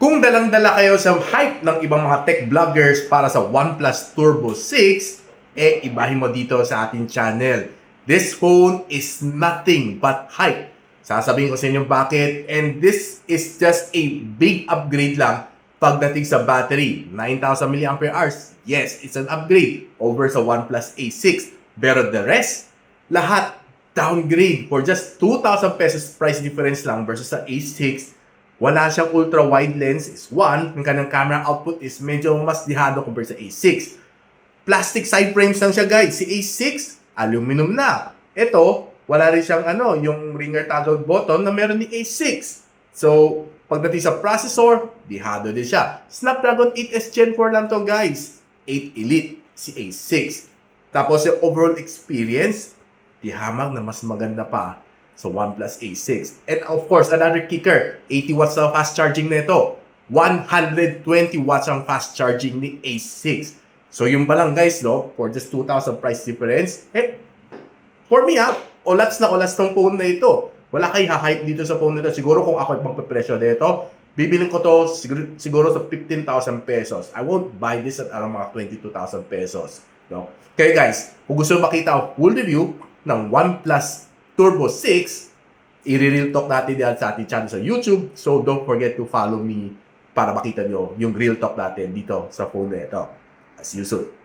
Kung dalang-dala kayo sa hype ng ibang mga tech vloggers para sa OnePlus Turbo 6, ibahin mo dito sa ating channel. This phone is nothing but hype. Sasabihin ko sa inyo bakit, and this is just a big upgrade lang pagdating sa battery. 9,000 mAh. Yes, it's an upgrade over sa OnePlus A6. Pero the rest, lahat downgrade for just 2,000 pesos price difference lang versus sa A6. Wala siyang ultra-wide lens is 1. Ang kanyang camera output is medyo mas dihado compared sa A6. Plastic side frames lang siya guys. Si A6, aluminum na. Ito, wala rin siyang yung ringer toggle button na meron ni A6. So, pagdating sa processor, dihado din siya. Snapdragon 8S Gen 4 lang to guys. 8 Elite, si A6. Tapos yung overall experience, dihamag na mas maganda pa sa OnePlus A6. And of course, another kicker, 80 watts na fast charging na ito. 120 watts ang fast charging ni A6. So yung pa lang guys, for just 2,000 price difference, for me ulats na ulats ng phone na ito. Wala kayo ha-hype dito sa phone na ito. Siguro kung ako magpapresyo dito, bibilin ko to siguro sa 15,000 pesos. I won't buy this at around mga 22,000 pesos. No? Kaya guys, kung gusto makita ang full review ng OnePlus Turbo 6, i-real talk natin yan sa ating channel sa YouTube. So don't forget to follow me para makita nyo yung real talk natin dito sa phone na ito. See you soon.